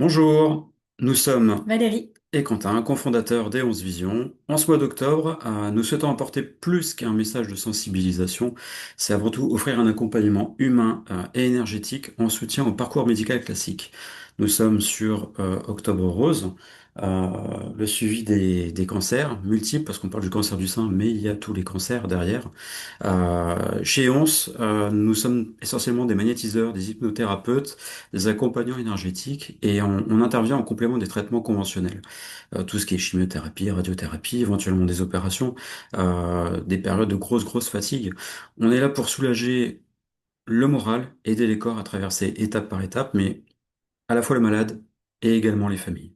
Bonjour, nous sommes Valérie, et Quentin, cofondateurs des 11 Visions. En ce mois d'octobre, nous souhaitons apporter plus qu'un message de sensibilisation, c'est avant tout offrir un accompagnement humain et énergétique en soutien au parcours médical classique. Nous sommes sur Octobre Rose, euh, le suivi des cancers multiples, parce qu'on parle du cancer du sein, mais il y a tous les cancers derrière. Chez EONS, nous sommes essentiellement des magnétiseurs, des hypnothérapeutes, des accompagnants énergétiques, et on intervient en complément des traitements conventionnels. Tout ce qui est chimiothérapie, radiothérapie, éventuellement des opérations, des périodes de grosse fatigue. On est là pour soulager le moral, aider les corps à traverser étape par étape, mais à la fois le malade et également les familles.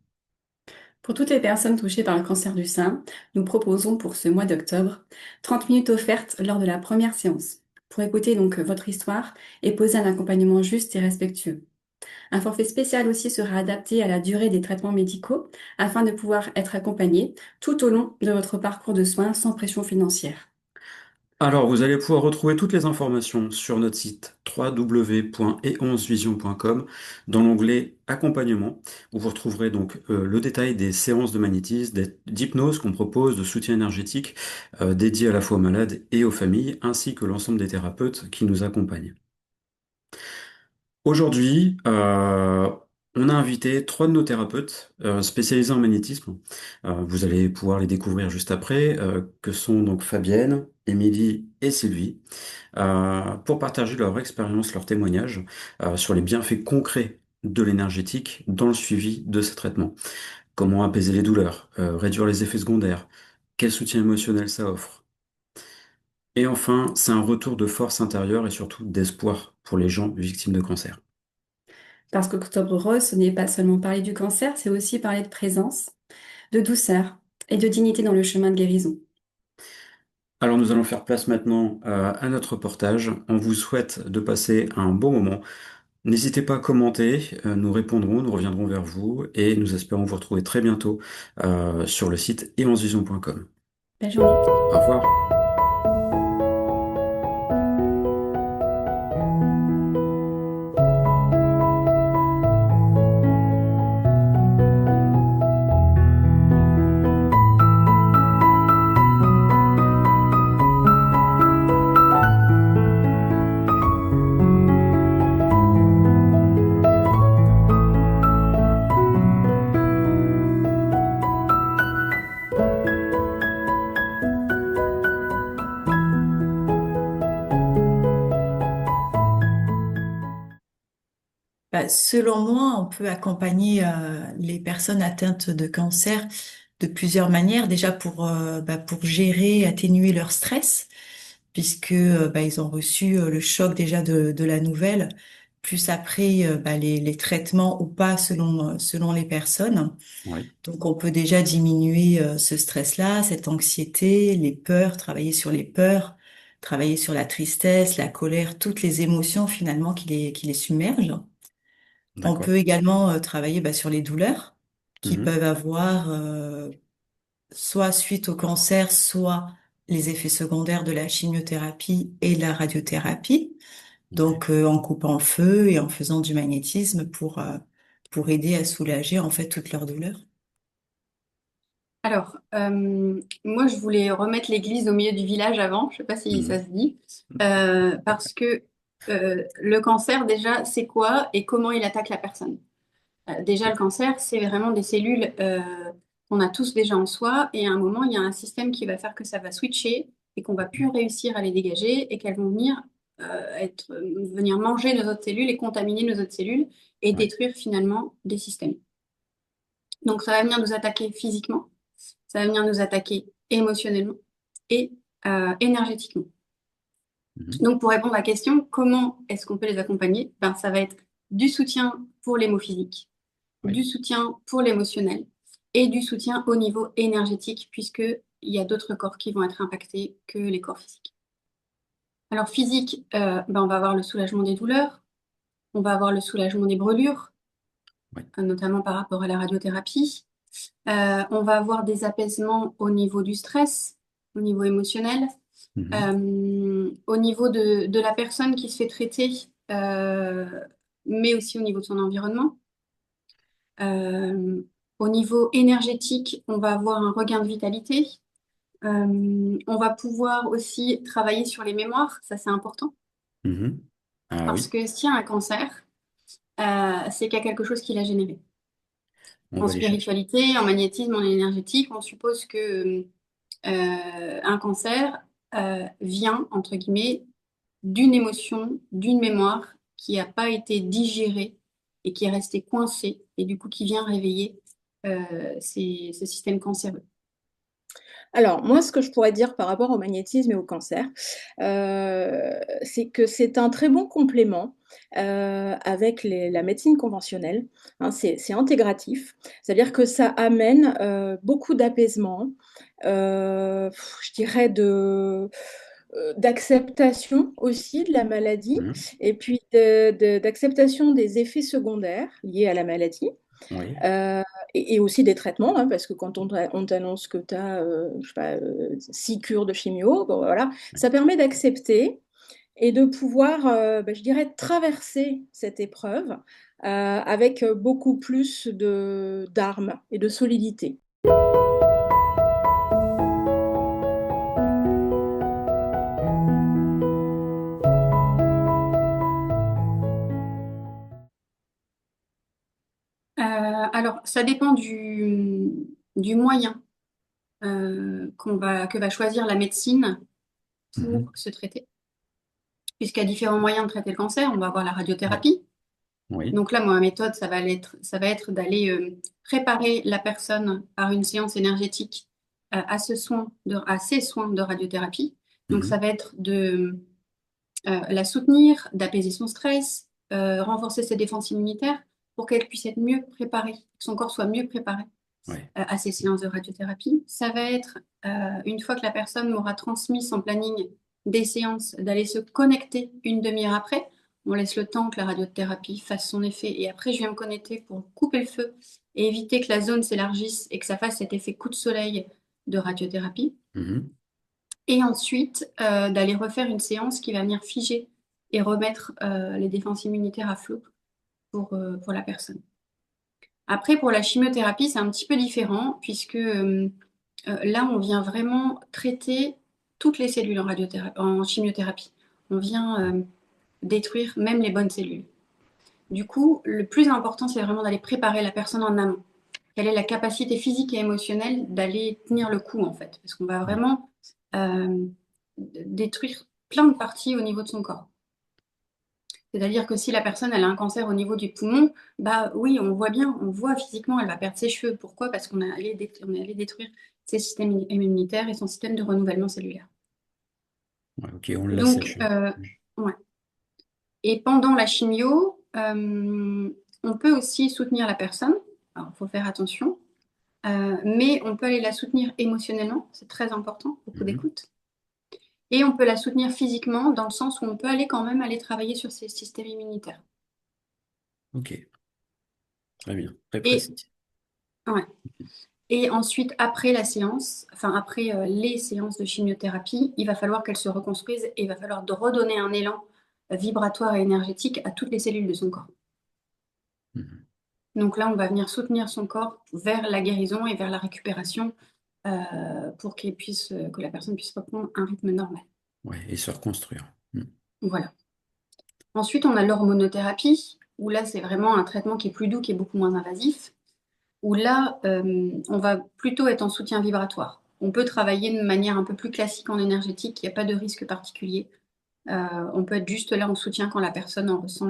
pour toutes les personnes touchées par le cancer du sein, nous proposons pour ce mois d'octobre 30 minutes offertes lors de la première séance pour écouter donc votre histoire et poser un accompagnement juste et respectueux. Un forfait spécial aussi sera adapté à la durée des traitements médicaux afin de pouvoir être accompagné tout au long de votre parcours de soins sans pression financière. Alors, vous allez pouvoir retrouver toutes les informations sur notre site www.e11vision.com dans l'onglet Accompagnement, où vous retrouverez donc le détail des séances de magnétisme, d'hypnose qu'on propose, de soutien énergétique dédié à la fois aux malades et aux familles, ainsi que l'ensemble des thérapeutes qui nous accompagnent. Aujourd'hui, on a invité trois de nos thérapeutes spécialisés en magnétisme. Vous allez pouvoir les découvrir juste après, que sont donc Fabienne, Émilie et Sylvie, pour partager leur expérience, leurs témoignages sur les bienfaits concrets de l'énergétique dans le suivi de ces traitements. Comment apaiser les douleurs, réduire les effets secondaires, quel soutien émotionnel ça offre. Et enfin, c'est un retour de force intérieure et surtout d'espoir pour les gens victimes de cancer. Parce qu'Octobre Rose, ce n'est pas seulement parler du cancer, c'est aussi parler de présence, de douceur et de dignité dans le chemin de guérison. Alors nous allons faire place maintenant à notre reportage. On vous souhaite de passer un bon moment. N'hésitez pas à commenter, nous répondrons, nous reviendrons vers vous et nous espérons vous retrouver très bientôt sur le site eonsvision.com. Belle journée. Au revoir. Selon moi, on peut accompagner les personnes atteintes de cancer de plusieurs manières. Déjà pour gérer, atténuer leur stress, puisque ils ont reçu le choc déjà de la nouvelle, plus après les traitements ou pas selon les personnes. Oui, Donc on peut déjà diminuer ce stress-là, cette anxiété, les peurs, travailler sur les peurs, travailler sur la tristesse, la colère, toutes les émotions finalement qui les submergent. On d'accord. peut également travailler sur les douleurs qui Mhm. peuvent avoir soit suite au cancer, soit les effets secondaires de la chimiothérapie et de la radiothérapie. Oui. Donc en coupant le feu et en faisant du magnétisme pour aider à soulager en fait toutes leurs douleurs. Alors, moi, je voulais remettre l'église au milieu du village avant, je sais pas si ça Mhm. se dit, parce que le cancer, déjà, c'est quoi et comment il attaque la personne? Déjà, le cancer, c'est vraiment des cellules qu'on a tous déjà en soi, et à un moment, il y a un système qui va faire que ça va switcher et qu'on va plus réussir à les dégager et qu'elles vont venir venir manger nos autres cellules et contaminer nos autres cellules et Ouais. détruire finalement des systèmes. Donc, ça va venir nous attaquer physiquement. Ça va venir nous attaquer émotionnellement et énergétiquement. Mhm. Donc, pour répondre à la question, comment est-ce qu'on peut les accompagner? Ben, ça va être du soutien pour les mots physiques, Oui. du soutien pour l'émotionnel et du soutien au niveau énergétique, puisqu'il y a d'autres corps qui vont être impactés que les corps physiques. Alors, physique, ben, on va avoir le soulagement des douleurs, on va avoir le soulagement des brûlures, Oui. notamment par rapport à la radiothérapie. On va avoir des apaisements au niveau du stress, au niveau émotionnel, Mhm. au niveau de la personne qui se fait traiter, mais aussi au niveau de son environnement. Euh, Au niveau énergétique, on va avoir un regain de vitalité. On va pouvoir aussi travailler sur les mémoires, ça c'est important, Mhm. Ah parce oui, que s'il y a un cancer, c'est qu'il y a quelque chose qui l'a généré. on En va les chercher. spiritualité, en magnétisme, en énergétique, on suppose que un cancer vient, entre guillemets, d'une émotion, d'une mémoire qui n'a pas été digérée et qui est restée coincée, et du coup qui vient réveiller ce système cancéreux. Alors, moi, ce que je pourrais dire par rapport au magnétisme et au cancer, c'est que c'est un très bon complément avec la médecine conventionnelle. Hein, c'est intégratif, c'est-à-dire que ça amène beaucoup d'apaisement, je dirais d'acceptation aussi de la maladie Mhm. et puis d'acceptation des effets secondaires liés à la maladie. Oui, Euh, et aussi des traitements, hein, parce que quand on t'annonce que tu as, je sais pas, 6 cures de chimio, bon, voilà, ça permet d'accepter et de pouvoir, je dirais, traverser cette épreuve avec beaucoup plus d'armes et de solidité. Alors, ça dépend du moyen que va choisir la médecine pour Mhm. se traiter. Puisqu'il y a différents moyens de traiter le cancer, on va avoir la Ouais, radiothérapie. oui. Donc là, moi, ma méthode, ça va être d'aller préparer la personne par une séance énergétique à ces soins de radiothérapie. Donc ça Mhm. va être de la soutenir, d'apaiser son stress, renforcer ses défenses immunitaires pour qu'elle puisse être mieux préparée, que son corps soit mieux préparé Ouais. à ces séances de radiothérapie. Ça va être, une fois que la personne m'aura transmis son planning des séances, d'aller se connecter une demi-heure après. On laisse le temps que la radiothérapie fasse son effet et après je viens me connecter pour couper le feu et éviter que la zone s'élargisse et que ça fasse cet effet coup de soleil de radiothérapie. Mhm. Et ensuite, d'aller refaire une séance qui va venir figer et remettre les défenses immunitaires à flot pour la personne. Après, pour la chimiothérapie, c'est un petit peu différent puisque là, on vient vraiment traiter toutes les cellules en chimiothérapie. On vient détruire même les bonnes cellules. Du coup, le plus important, c'est vraiment d'aller préparer la personne en amont. Quelle est la capacité physique et émotionnelle d'aller tenir le coup, en fait. Parce qu'on va Ouais. vraiment euh, détruire plein de parties au niveau de son corps. C'est-à-dire que si la personne elle a un cancer au niveau du poumon, bah oui, on voit bien, on voit physiquement, elle va perdre ses cheveux. Pourquoi? Parce on est allé détruire ses systèmes immunitaires et son système de renouvellement cellulaire. Ouais, ok, on l'a Donc, séché. ouais. Et pendant la chimio, on peut aussi soutenir la personne. Alors, il faut faire attention. Mais on peut aller la soutenir émotionnellement, c'est très important, beaucoup Mhm. d'écoute. Et on peut la soutenir physiquement dans le sens où on peut aller quand même aller travailler sur ses systèmes immunitaires. Ok, très bien, très Et, précis. ouais. Et ensuite, après la séance, enfin après les séances de chimiothérapie, il va falloir qu'elle se reconstruise et il va falloir de redonner un élan vibratoire et énergétique à toutes les cellules de son corps. Mhm. Donc là, on va venir soutenir son corps vers la guérison et vers la récupération pour que la personne puisse reprendre un rythme normal. Ouais, et se reconstruire. Mhm. Voilà. Ensuite, on a l'hormonothérapie, où là, c'est vraiment un traitement qui est plus doux, qui est beaucoup moins invasif, où là, on va plutôt être en soutien vibratoire. On peut travailler de manière un peu plus classique en énergétique, il n'y a pas de risque particulier. On peut être juste là en soutien quand la personne en ressent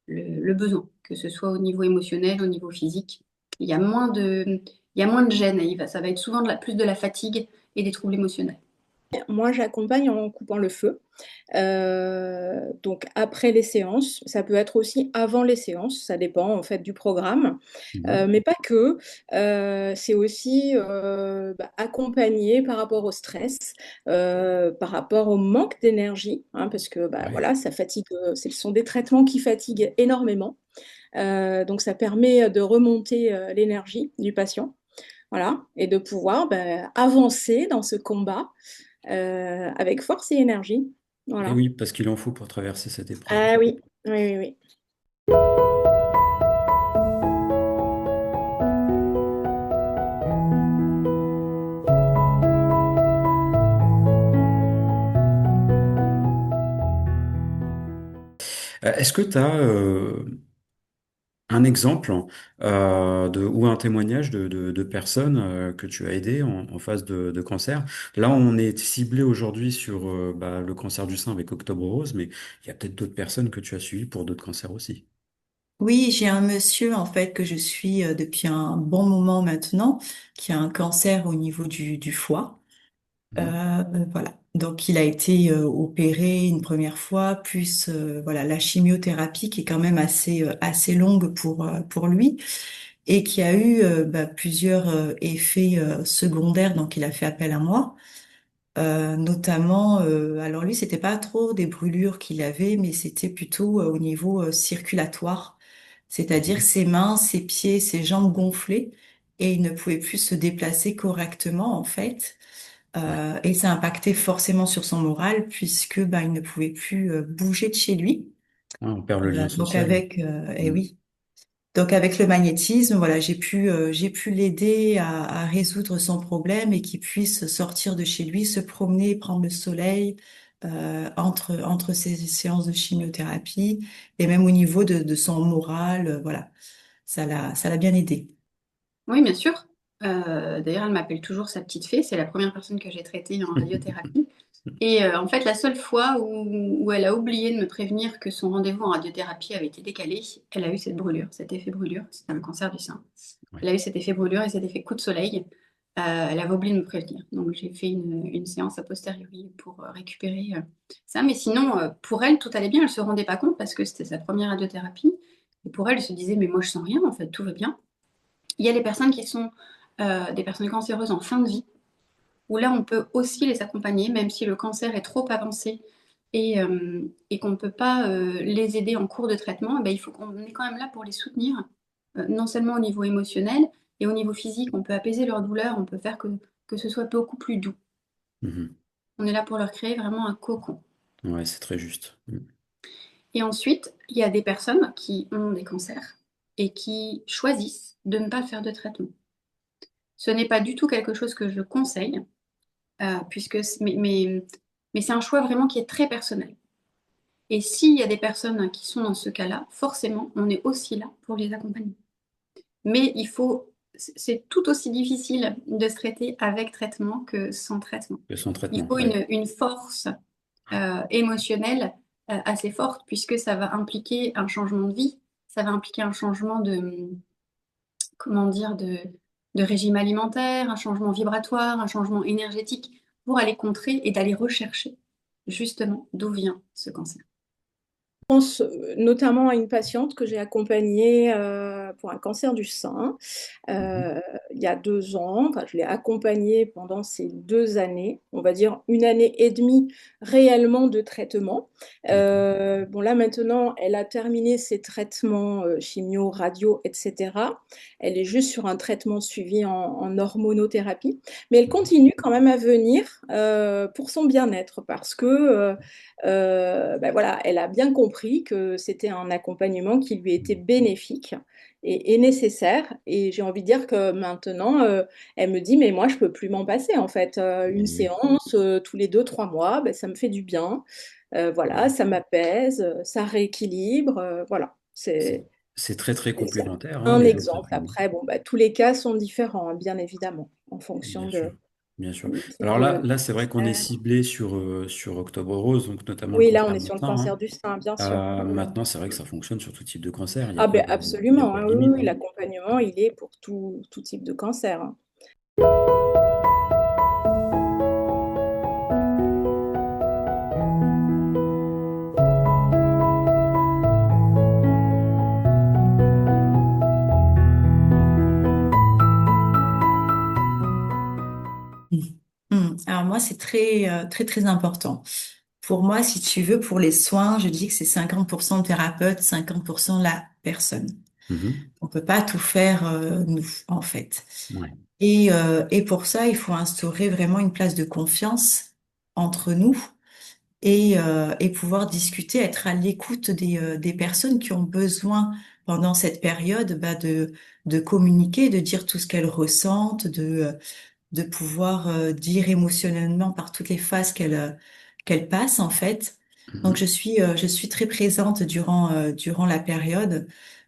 le besoin, que ce soit au niveau émotionnel, au niveau physique. Il y a moins de gêne, ça va être souvent plus de la fatigue et des troubles émotionnels. Moi, j'accompagne en coupant le feu. Donc après les séances, ça peut être aussi avant les séances, ça dépend en fait du programme, Mhm. mais pas que. C'est aussi accompagner par rapport au stress, par rapport au manque d'énergie, hein, parce que Ouais. voilà, ça fatigue. Ce sont des traitements qui fatiguent énormément, donc ça permet de remonter l'énergie du patient, voilà, et de pouvoir avancer dans ce combat avec force et énergie. Et Voilà. oui, parce qu'il en faut pour traverser cette épreuve. Ah oui, oui, oui, oui. Est-ce que tu as un exemple ou un témoignage de personnes que tu as aidées en phase de cancer? Là, on est ciblé aujourd'hui sur le cancer du sein avec Octobre Rose, mais il y a peut-être d'autres personnes que tu as suivies pour d'autres cancers aussi. Oui, j'ai un monsieur en fait que je suis depuis un bon moment maintenant, qui a un cancer au niveau du foie. Mhm. Voilà. Donc il a été opéré une première fois, plus voilà la chimiothérapie qui est quand même assez longue pour lui et qui a eu plusieurs effets secondaires. Donc il a fait appel à moi. Notamment, alors lui, c'était pas trop des brûlures qu'il avait, mais c'était plutôt au niveau circulatoire, c'est-à-dire Mhm. ses mains, ses pieds, ses jambes gonflées, et il ne pouvait plus se déplacer correctement en fait. Ouais. Et ça impactait forcément sur son moral puisque il ne pouvait plus bouger de chez lui. Ouais, on perd le lien Donc social. avec, et Mhm. oui, donc avec le magnétisme, voilà, j'ai pu l'aider à résoudre son problème et qu'il puisse sortir de chez lui, se promener, prendre le soleil entre ses séances de chimiothérapie et même au niveau de son moral, voilà, ça l'a bien aidé. Oui, bien sûr. D'ailleurs, elle m'appelle toujours sa petite fée. C'est la première personne que j'ai traitée en radiothérapie. Et en fait, la seule fois où elle a oublié de me prévenir que son rendez-vous en radiothérapie avait été décalé, elle a eu cette brûlure, cet effet brûlure. C'était un cancer du sein. Ouais. Elle a eu cet effet brûlure et cet effet coup de soleil. Elle avait oublié de me prévenir. Donc, j'ai fait une séance a posteriori pour récupérer ça. Mais sinon, pour elle, tout allait bien. Elle ne se rendait pas compte parce que c'était sa première radiothérapie. Et pour elle, elle se disait, mais moi, je sens rien, en fait, tout va bien. Il y a les personnes qui sont des personnes cancéreuses en fin de vie, où là, on peut aussi les accompagner, même si le cancer est trop avancé et qu'on ne peut pas les aider en cours de traitement, eh ben, il faut qu'on est quand même là pour les soutenir, non seulement au niveau émotionnel et au niveau physique. On peut apaiser leur douleur, on peut faire que ce soit beaucoup plus doux. Mhm. On est là pour leur créer vraiment un cocon. Ouais, c'est très juste. Mhm. Et ensuite, il y a des personnes qui ont des cancers et qui choisissent de ne pas faire de traitement. Ce n'est pas du tout quelque chose que je conseille, mais c'est un choix vraiment qui est très personnel. Et s'il y a des personnes qui sont dans ce cas-là, forcément, on est aussi là pour les accompagner. Mais c'est tout aussi difficile de se traiter avec traitement que sans traitement. Et son Il traitement, faut oui. une force émotionnelle assez forte puisque ça va impliquer un changement de vie, ça va impliquer un changement comment dire, de régime alimentaire, un changement vibratoire, un changement énergétique pour aller contrer et d'aller rechercher justement d'où vient ce cancer. Pense notamment à une patiente que j'ai accompagnée pour un cancer du sein Mhm. euh, il y a 2 ans. Enfin, je l'ai accompagnée pendant ces 2 années, on va dire 1 année et demie réellement de traitement. D'accord. Bon, là maintenant, elle a terminé ses traitements chimio, radio, etc. Elle est juste sur un traitement suivi en hormonothérapie, mais elle Mhm. continue quand même à venir pour son bien-être parce que voilà, elle a bien compris que c'était un accompagnement qui lui était bénéfique et nécessaire. Et j'ai envie de dire que maintenant, elle me dit, mais moi, je peux plus m'en passer, en fait. Une Et oui. séance tous les 2, 3 mois, ben, ça me fait du bien. Voilà, Mhm. ça m'apaise, ça rééquilibre. Voilà, C'est c'est très très c'est complémentaire, hein, un les deux exemple. traitements. Après, bon, bah, tous les cas sont différents, hein, bien évidemment, en fonction Bien de sûr, bien sûr. type Alors de là, c'est vrai qu'on est cancer. ciblé sur Octobre Rose, donc notamment le Oui, là, on cancer est du sur le sein, cancer hein. du sein, bien sûr. Maintenant, c'est vrai que ça fonctionne sur tout type de cancer. Ah ben Il y a absolument, pas de hein, oui, oui, limite, oui, hein. l'accompagnement, il est pour tout type de cancer, hein. Alors moi, c'est très, très, très important. Pour moi, si tu veux, pour les soins, je dis que c'est 50% le thérapeute, 50% la personne. Mhm. On peut pas tout faire, nous, en fait. Ouais. Et pour ça, il faut instaurer vraiment une place de confiance entre nous et pouvoir discuter, être à l'écoute des personnes qui ont besoin pendant cette période de communiquer, de dire tout ce qu'elles ressentent, de pouvoir dire émotionnellement par toutes les phases qu'elles passent en fait. Donc Mhm. je suis très présente durant la période,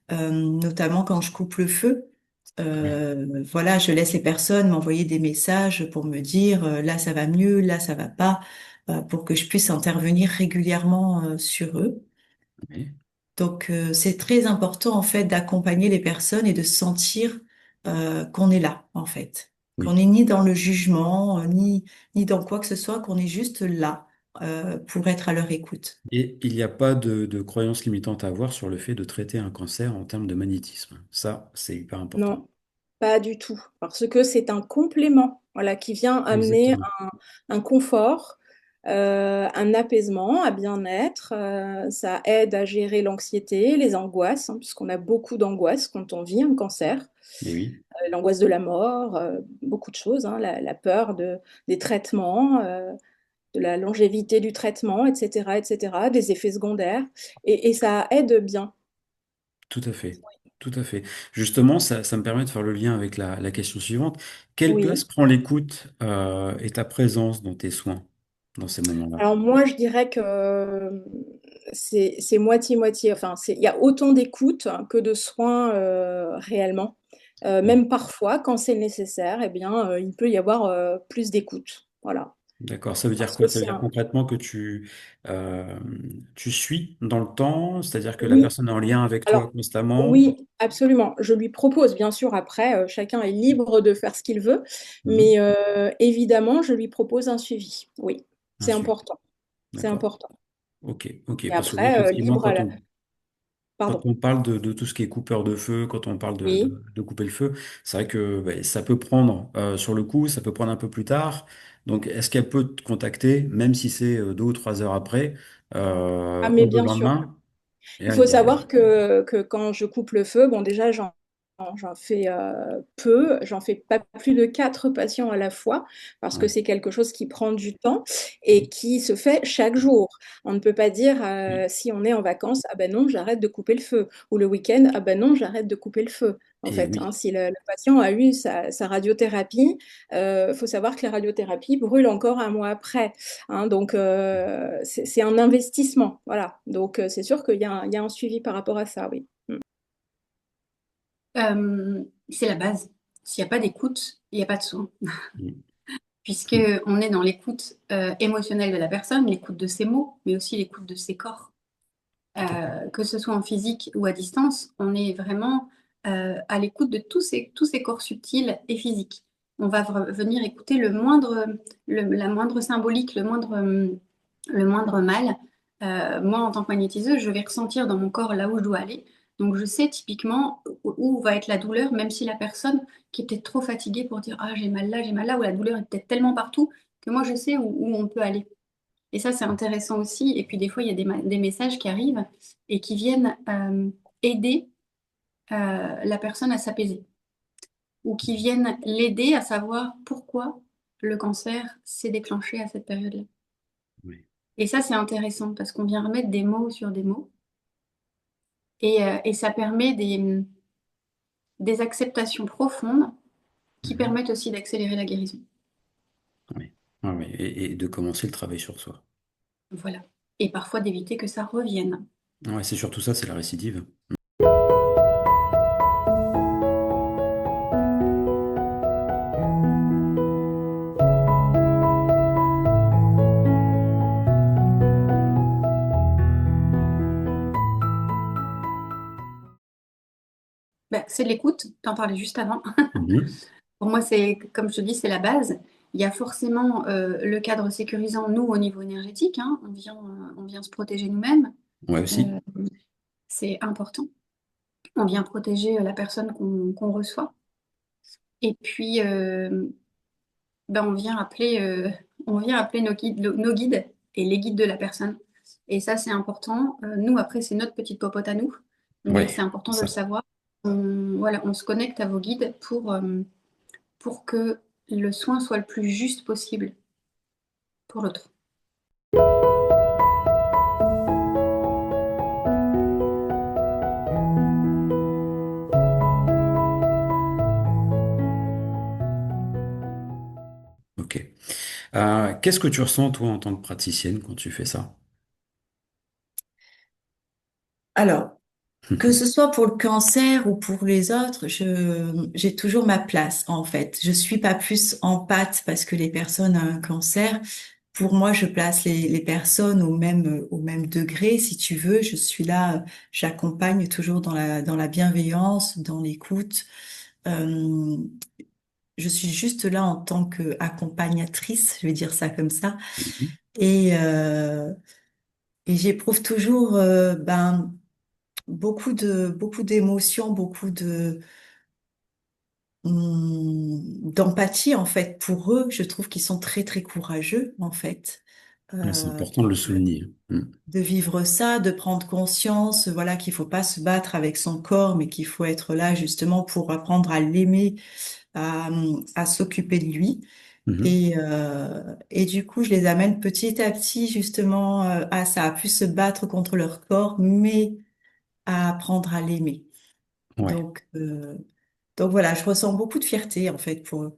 notamment quand je coupe le feu. Oui. Voilà, je laisse les personnes m'envoyer des messages pour me dire là ça va mieux, là ça va pas, pour que je puisse intervenir régulièrement sur eux. Oui. Donc c'est très important en fait d'accompagner les personnes et de sentir qu'on est là en fait, qu'on Oui. n'est ni dans le jugement ni dans quoi que ce soit, qu'on est juste là pour être à leur écoute. Et il n'y a pas de croyance limitante à avoir sur le fait de traiter un cancer en termes de magnétisme. Ça, c'est hyper important. Non, pas du tout, parce que c'est un complément, voilà, qui vient amener Exactement. un confort, un apaisement, un bien-être. Ça aide à gérer l'anxiété, les angoisses, hein, puisqu'on a beaucoup d'angoisses quand on vit un cancer. Mais oui, L'angoisse de la mort, beaucoup de choses, hein, la peur des traitements, de la longévité du traitement, et cetera, des effets secondaires, et ça aide bien. tout à fait. Tout à fait. Justement, ça me permet de faire le lien avec la question suivante. Quelle place Oui. prend l'écoute, et ta présence dans tes soins, dans ces moments-là? Alors moi, je dirais que c'est moitié-moitié. Enfin, il y a autant d'écoute que de soins réellement. Oui. Même parfois, quand c'est nécessaire, eh bien, il peut y avoir plus d'écoute. Voilà. D'accord. Ça veut dire Parce que quoi? Ça veut c'est dire un... concrètement que euh, tu suis dans le temps, c'est-à-dire que la Oui. personne est en lien avec toi Alors, constamment. oui, absolument. Je lui propose, bien sûr, après, chacun est libre de faire ce qu'il veut, Mhm. mais évidemment, je lui propose un suivi. Oui, Un c'est suivi. important. C'est D'accord. important. Ok, ok. Et Parce que après, effectivement, libre à la... quand Pardon. on parle de tout ce qui est coupeur de feu, quand on parle Oui. de couper le feu, c'est vrai que ben, ça peut prendre sur le coup, ça peut prendre un peu plus tard. Donc, est-ce qu'elle peut te contacter, même si c'est 2 ou 3 heures après, Ah, ou mais le bien sûr. lendemain? Et, Il faut savoir que quand je coupe le feu, bon, déjà, j'en fais peu. J'en fais pas plus de 4 patients à la fois, parce que ouais. c'est quelque chose qui prend du temps et qui se fait chaque jour. On ne peut pas dire, Oui. si on est en vacances, ah ben non, j'arrête de couper le feu. Ou le week-end, ah ben non, j'arrête de couper le feu. En Et fait, hein, oui. si le patient a eu sa radiothérapie, il faut savoir que la radiothérapie brûle encore un mois après. Hein, donc, c'est un investissement. Voilà. Donc, c'est sûr qu'il y a un suivi par rapport à ça, oui. Mm. C'est la base. S'il n'y a pas d'écoute, il n'y a pas de soin. Mm. Puisque on est dans l'écoute émotionnelle de la personne, l'écoute de ses mots, mais aussi l'écoute de ses corps. Tout à fait. Que ce soit en physique ou à distance, on est vraiment à l'écoute de tous ces corps subtils et physiques. On va venir écouter la moindre symbolique, le moindre mal. Moi, en tant que magnétiseuse, je vais ressentir dans mon corps là où je dois aller. Donc, je sais typiquement où va être la douleur, même si la personne qui est peut-être trop fatiguée pour dire ah, j'ai mal là, ou la douleur est peut-être tellement partout que moi, je sais où on peut aller. Et ça, c'est intéressant aussi. Et puis, des fois, il y a des messages qui arrivent et qui viennent aider la personne à s'apaiser ou qui viennent l'aider à savoir pourquoi le cancer s'est déclenché à cette période-là. Oui. Et ça, c'est intéressant parce qu'on vient remettre des mots sur des mots et ça permet des acceptations profondes qui Mhm. permettent aussi d'accélérer la guérison. Oui. Ah oui. Et de commencer le travail sur soi. Voilà. Et parfois d'éviter que ça revienne. Ouais, c'est surtout ça, c'est la récidive. Ben, c'est de l'écoute, t'en parlais juste avant. Mhm. Pour moi, c'est, comme je te dis, c'est la base. Il y a forcément le cadre sécurisant, nous, au niveau énergétique, hein. On vient se protéger nous-mêmes. Ouais, Euh, aussi. c'est important. On vient protéger la personne qu'on reçoit. Et puis, ben, on vient appeler nos guides et les guides de la personne. Et ça, c'est important. Nous, après, c'est notre petite popote à nous. Mais c'est Ouais, c'est important de le ça. savoir. Voilà, on se connecte à vos guides pour que le soin soit le plus juste possible pour l'autre. Ok. Qu'est-ce que tu ressens, toi, en tant que praticienne, quand tu fais ça? Alors, que ce soit pour le cancer ou pour les autres, j'ai toujours ma place, en fait. Je suis pas plus empathe parce que les personnes ont un cancer. Pour moi, je place les personnes au même degré, si tu veux. Je suis là, j'accompagne toujours dans la bienveillance, dans l'écoute. Euh, je suis juste là en tant qu'accompagnatrice, je vais dire ça comme ça. Mhm. Et, euh, et j'éprouve toujours, beaucoup d'émotions, d'empathie en fait pour eux. Je trouve qu'ils sont très très courageux en fait Ouais, c'est euh, important de le souligner. Mm. de vivre ça, de prendre conscience, voilà qu'il faut pas se battre avec son corps, mais qu'il faut être là justement pour apprendre à l'aimer, à s'occuper de lui. Mhm. Et du coup, je les amène petit à petit justement à ça, à plus se battre contre leur corps, mais à apprendre à l'aimer. Ouais. Donc, euh, donc voilà, je ressens beaucoup de fierté en fait pour eux.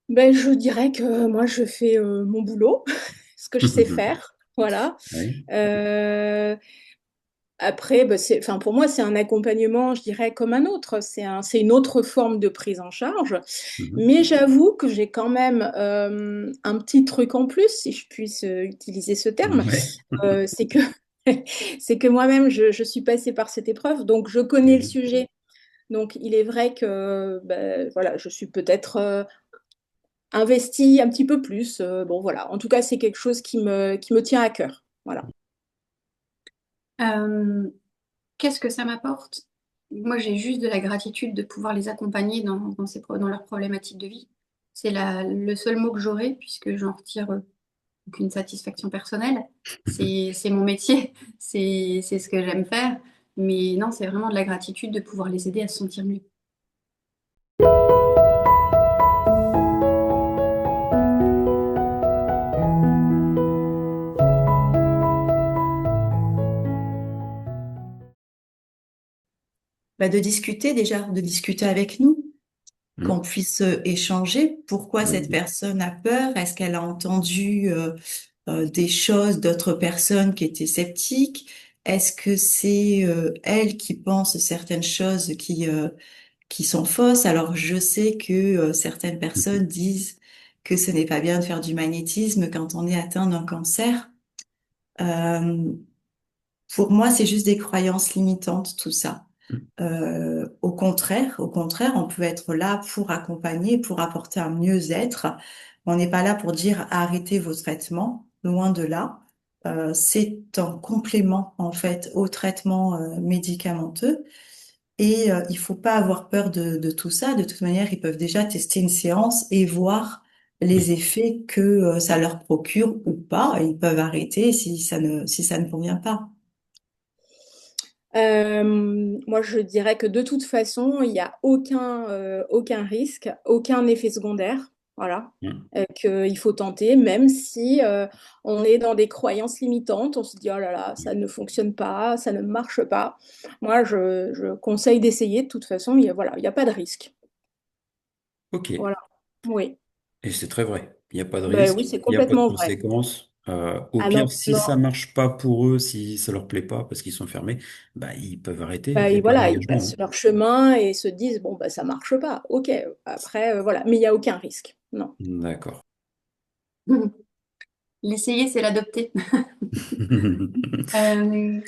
Ben, je dirais que moi, je fais mon boulot, ce que je sais faire. Voilà. Ouais. Euh, Après, ben, enfin, pour moi, c'est un accompagnement, je dirais, comme un autre. C'est une autre forme de prise en charge. Mhm. Mais j'avoue que j'ai quand même un petit truc en plus, si je puisse utiliser ce terme. Ouais. C'est que, c'est que moi-même, je suis passée par cette épreuve, donc je connais le Mhm. sujet. Donc, il est vrai que ben, voilà, je suis peut-être investie un petit peu plus. Bon, voilà. En tout cas, c'est quelque chose qui me tient à cœur. Voilà. Euh, Qu'est-ce que ça m'apporte? Moi, j'ai juste de la gratitude de pouvoir les accompagner dans leurs problématiques de vie. C'est le seul mot que j'aurai, puisque j'en retire aucune satisfaction personnelle. C'est mon métier, c'est ce que j'aime faire. Mais non, c'est vraiment de la gratitude de pouvoir les aider à se sentir mieux. Bah, de discuter déjà, de discuter avec nous, qu'on Mhm. puisse échanger. Pourquoi cette Oui. personne a peur? Est-ce qu'elle a entendu des choses d'autres personnes qui étaient sceptiques? Est-ce que c'est elle qui pense certaines choses qui sont fausses? Alors, je sais que certaines Mhm. personnes disent que ce n'est pas bien de faire du magnétisme quand on est atteint d'un cancer. Euh, pour moi, c'est juste des croyances limitantes, tout ça. Au contraire, on peut être là pour accompagner, pour apporter un mieux-être. On n'est pas là pour dire arrêtez vos traitements, loin de là. C'est un complément en fait au traitement médicamenteux et il faut pas avoir peur de tout ça. De toute manière, ils peuvent déjà tester une séance et voir les Oui. effets que ça leur procure ou pas. Et ils peuvent arrêter si ça ne convient pas. Moi, je dirais que de toute façon, il n'y a aucun risque, aucun effet secondaire, voilà, Mhm. qu'il faut tenter, même si on est dans des croyances limitantes, on se dit, oh là là, ça ne fonctionne pas, ça ne marche pas. Moi, je conseille d'essayer, de toute façon, voilà, il n'y a pas de risque. Ok. Voilà, oui. Et c'est très vrai. Il n'y a pas de Ben risque, oui, c'est il n'y a pas de complètement vrai. conséquences. Au Ah pire, non, si non. ça marche pas pour eux, si ça leur plaît pas parce qu'ils sont fermés, bah, ils peuvent arrêter. Il Bah, n'y a et pas voilà, ils d'engagement, passent hein. leur chemin et se disent, bon, bah, ça marche pas. Ok, après, voilà. Mais il n'y a aucun risque. Non. D'accord. L'essayer, c'est l'adopter. Euh,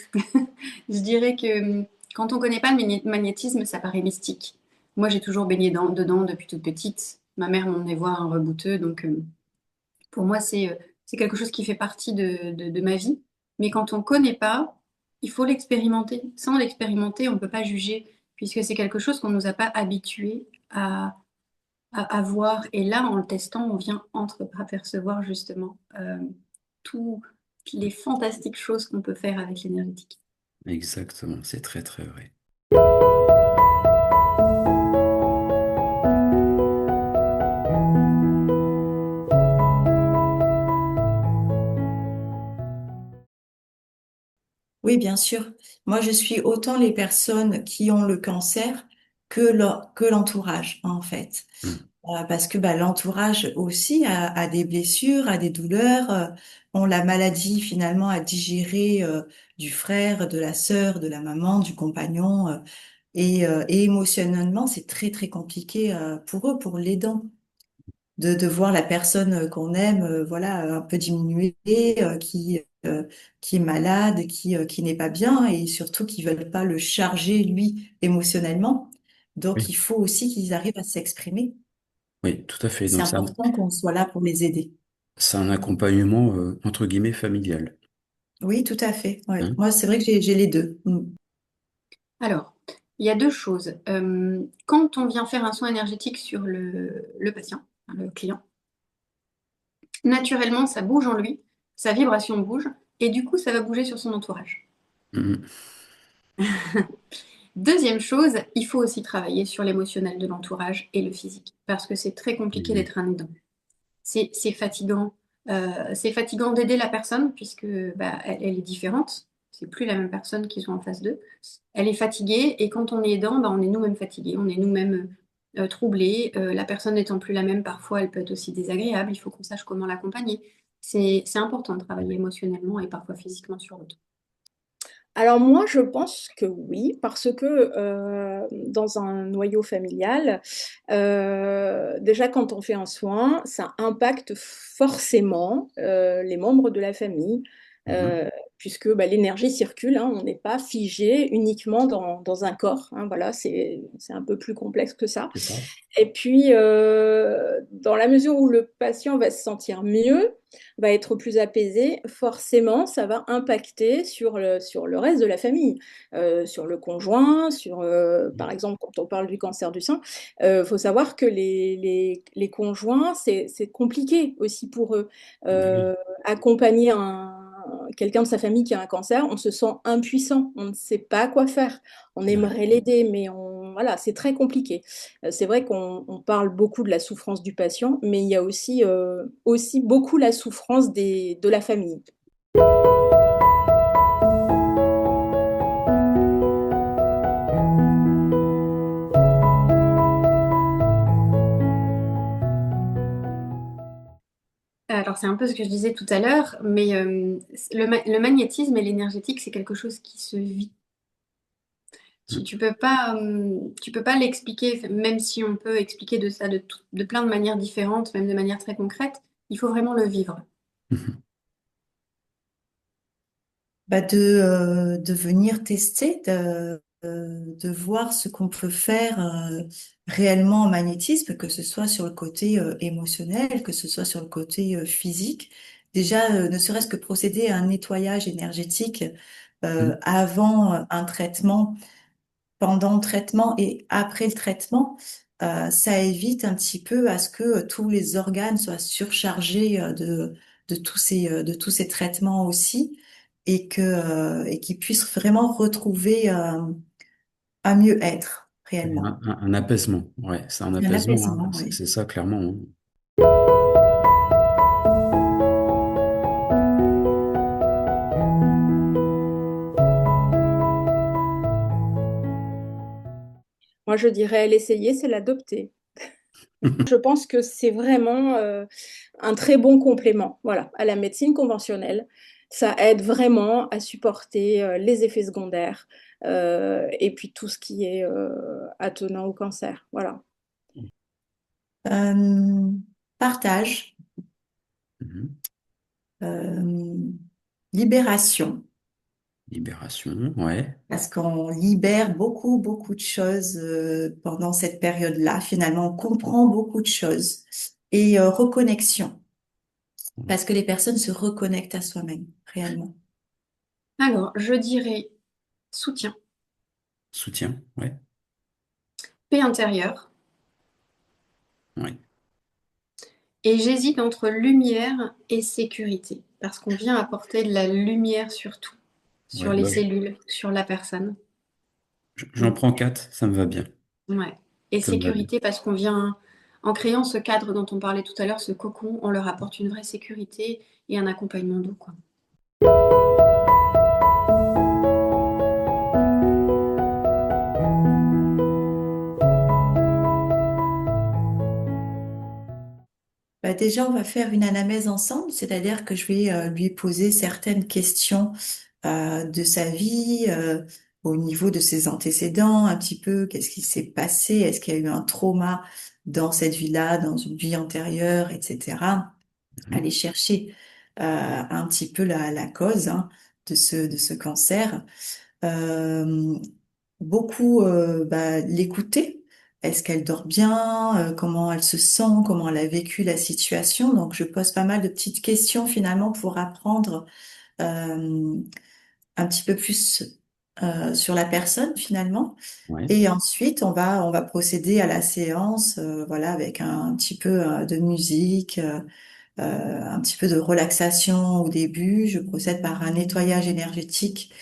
je dirais que quand on connaît pas le magnétisme, ça paraît mystique. Moi, j'ai toujours baigné dedans depuis toute petite. Ma mère m'emmenait voir un rebouteux, donc pour moi, c'est quelque chose qui fait partie de ma vie. Mais quand on connaît pas, il faut l'expérimenter. Sans l'expérimenter, on ne peut pas juger, puisque c'est quelque chose qu'on ne nous a pas habitués à voir. Et là, en le testant, on vient apercevoir justement toutes les fantastiques choses qu'on peut faire avec l'énergétique. Exactement, c'est très très vrai. Oui, bien sûr. Moi, je suis autant les personnes qui ont le cancer que l'entourage, en fait. Parce que l'entourage aussi a des blessures, a des douleurs, ont la maladie finalement à digérer du frère, de la sœur, de la maman, du compagnon. Et émotionnellement, c'est très très compliqué pour eux, pour l'aidant, de voir la personne qu'on aime, voilà, un peu diminuée, qui est malade, qui n'est pas bien, et surtout qui veulent pas le charger lui émotionnellement. Donc Oui, il faut aussi qu'ils arrivent à s'exprimer. oui, tout à fait. C'est Donc important qu'on soit là pour les aider. c'est un accompagnement entre guillemets familial. Oui, tout à fait. Ouais. Hein. Moi, c'est vrai que j'ai les deux. Mm. Alors, il y a deux choses. Quand on vient faire un soin énergétique sur le patient, enfin, le client, naturellement, ça bouge en lui, sa vibration bouge, et du coup, ça va bouger sur son entourage. Mhm. Deuxième chose, il faut aussi travailler sur l'émotionnel de l'entourage et le physique, parce que c'est très compliqué Mhm. d'être un aidant. C'est fatigant. C'est fatigant d'aider la personne, puisque elle est différente. C'est plus la même personne qu'ils sont en face d'eux. Elle est fatiguée, et quand on est aidant, on est nous-mêmes fatigués, on est nous-mêmes troublés. La personne n'étant plus la même, parfois, elle peut être aussi désagréable. Il faut qu'on sache comment l'accompagner. C'est important de travailler émotionnellement et parfois physiquement sur l'autre. Alors moi, je pense que oui, parce que, dans un noyau familial, déjà quand on fait un soin, ça impacte forcément, les membres de la famille, Mhm. puisque, l'énergie circule, hein. On n'est pas figé uniquement dans un corps, hein, voilà, c'est un peu plus complexe que ça. C'est ça. Et puis, dans la mesure où le patient va se sentir mieux, va être plus apaisé, forcément, ça va impacter sur le reste de la famille, sur le conjoint, par exemple, quand on parle du cancer du sein, faut savoir que les conjoints, c'est compliqué aussi pour eux. Oui, Heu, Accompagner quelqu'un de sa famille qui a un cancer, on se sent impuissant, on ne sait pas quoi faire. On ouais. aimerait l'aider, mais voilà, c'est très compliqué. C'est vrai qu'on parle beaucoup de la souffrance du patient, mais il y a aussi beaucoup la souffrance de la famille. Alors, c'est un peu ce que je disais tout à l'heure, mais le magnétisme et l'énergétique, c'est quelque chose qui se vit. Tu peux pas l'expliquer, même si on peut expliquer de ça de plein de manières différentes, même de manière très concrète. Il faut vraiment le vivre. Mhm. De venir tester, de voir ce qu'on peut faire réellement en magnétisme, que ce soit sur le côté émotionnel, que ce soit sur le côté physique. Déjà, ne serait-ce que procéder à un nettoyage énergétique Mhm. avant un traitement, pendant le traitement et après le traitement, ça évite un petit peu à ce que tous les organes soient surchargés de tous ces traitements aussi et qu'ils puissent vraiment retrouver un mieux-être réellement. Un apaisement, ouais, c'est un Un apaisement, hein. apaisement, C'est oui. c'est ça clairement. Hein. Moi, je dirais l'essayer, c'est l'adopter. Je pense que c'est vraiment, un très bon complément, voilà, à la médecine conventionnelle. Ça aide vraiment à supporter, les effets secondaires, et puis tout ce qui est, attenant au cancer, voilà. Euh, Partage, Mhm. euh, libération, Libération, ouais. parce qu'on libère beaucoup, beaucoup de choses pendant cette période-là. Finalement, on comprend beaucoup de choses. Et reconnexion, parce que les personnes se reconnectent à soi-même, réellement. Alors, je dirais soutien, Soutien, ouais, paix intérieure, ouais, et j'hésite entre lumière et sécurité, parce qu'on vient apporter de la lumière sur tout, sur ouais. les cellules, sur la personne. J'en Mm. prends quatre, ça me va bien. Ouais. Et Ça me va bien. sécurité, parce qu'on vient, en créant ce cadre dont on parlait tout à l'heure, ce cocon, on leur apporte une vraie sécurité et un accompagnement doux, quoi. déjà, on va faire une anamnèse ensemble, c'est-à-dire que je vais lui poser certaines questions de sa vie, au niveau de ses antécédents, un petit peu, qu'est-ce qui s'est passé, est-ce qu'il y a eu un trauma dans cette vie-là, dans une vie antérieure, etc. Mhm. Aller chercher un petit peu la cause hein, de ce cancer. Euh, Beaucoup l'écouter. Est-ce qu'elle dort bien? Comment elle se sent? Comment elle a vécu la situation? Donc, je pose pas mal de petites questions finalement pour apprendre euh, un petit peu plus sur la personne finalement. Ouais. Et ensuite, on va procéder à la séance, voilà, avec un petit peu de musique, un petit peu de relaxation au début. Je procède par un nettoyage énergétique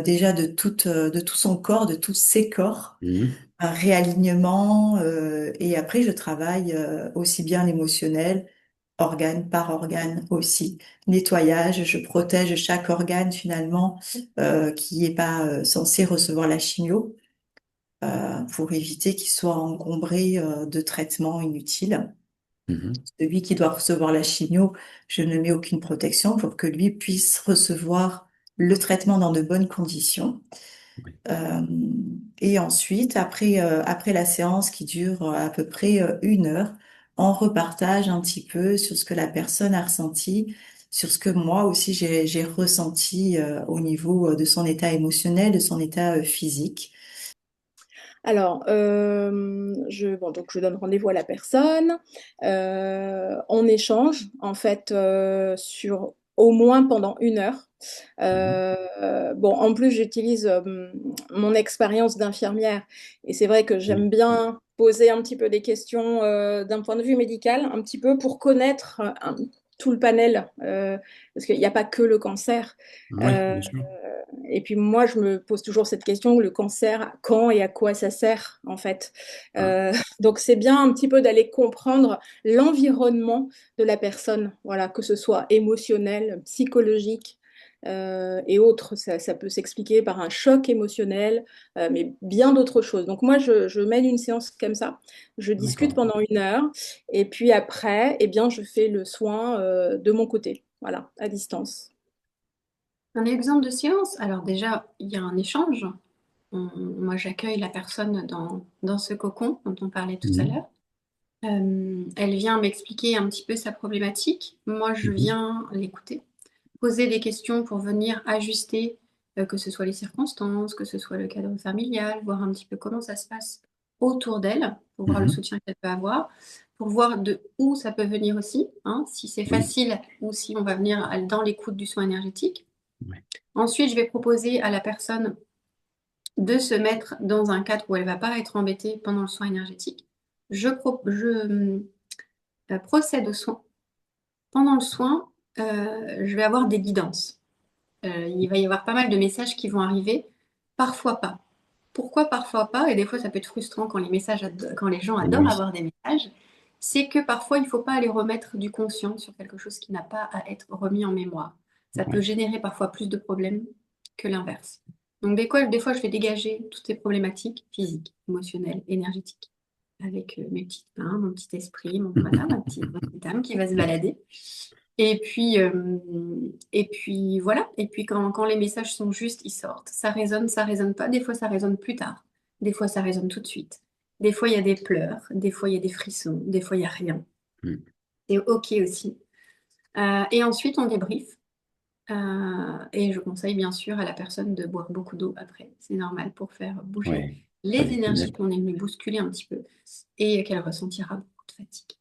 déjà de tout son corps, de tous ses corps, Mhm. un réalignement et après je travaille aussi bien l'émotionnel, organe par organe aussi. Nettoyage, je protège chaque organe finalement qui n'est pas censé recevoir la chimio pour éviter qu'il soit encombré de traitements inutiles. Mhm. Celui qui doit recevoir la chimio, je ne mets aucune protection pour que lui puisse recevoir le traitement dans de bonnes conditions. Ouais. Euh, et ensuite, après la séance qui dure à peu près 1 heure, on repartage un petit peu sur ce que la personne a ressenti, sur ce que moi aussi j'ai ressenti au niveau de son état émotionnel, de son état physique. Alors, bon, donc je donne rendez-vous à la personne. On échange, en fait, sur au moins pendant 1 heure. Mhm. Bon, en plus, j'utilise mon expérience d'infirmière et c'est vrai que j'aime Oui. bien poser un petit peu des questions d'un point de vue médical, un petit peu pour connaître tout le panel, parce qu'il n'y a pas que le cancer. Oui, Euh, bien sûr. et puis moi, je me pose toujours cette question, le cancer, quand et à quoi ça sert, en fait. Ouais. Donc c'est bien un petit peu d'aller comprendre l'environnement de la personne, voilà, que ce soit émotionnel, psychologique et autres. Ça peut s'expliquer par un choc émotionnel, mais bien d'autres choses. Donc moi, je mène une séance comme ça. Je discute D'accord. pendant 1 heure et puis après, eh bien, je fais le soin de mon côté, voilà, à distance. Un exemple de séance, alors déjà, il y a un échange. Moi, j'accueille la personne dans ce cocon dont on parlait tout à Mhm. l'heure. Elle vient m'expliquer un petit peu sa problématique. Moi, je Mhm. viens l'écouter, poser des questions pour venir ajuster, que ce soit les circonstances, que ce soit le cadre familial, voir un petit peu comment ça se passe autour d'elle, pour voir le Mhm. soutien qu'elle peut avoir, pour voir de où ça peut venir aussi, hein, si c'est Oui. facile ou si on va venir dans l'écoute du soin énergétique. Ouais. Ensuite, je vais proposer à la personne de se mettre dans un cadre où elle ne va pas être embêtée pendant le soin énergétique. Je procède au soin. Pendant le soin, je vais avoir des guidances. Il va y avoir pas mal de messages qui vont arriver, parfois pas. Pourquoi parfois pas? Et des fois, ça peut être frustrant quand les gens adorent Oui. avoir des messages. C'est que parfois, il ne faut pas aller remettre du conscient sur quelque chose qui n'a pas à être remis en mémoire. Ça peut Ouais. générer parfois plus de problèmes que l'inverse. Donc, des fois, je vais dégager toutes ces problématiques physiques, émotionnelles, énergétiques, avec mes petites mains, mon petit esprit, voilà, ma petite âme qui va se balader. Et puis voilà. Et puis quand les messages sont justes, ils sortent. Ça résonne pas. Des fois, ça résonne plus tard. Des fois, ça résonne tout de suite. Des fois, il y a des pleurs. Des fois, il y a des frissons. Des fois, il n'y a rien. Mhm. C'est OK aussi. Et ensuite, on débrief. Et je conseille bien sûr à la personne de boire beaucoup d'eau après. C'est normal pour faire bouger Ouais. les Avec énergies bien-être. qu'on est venu bousculer un petit peu et qu'elle ressentira beaucoup de fatigue.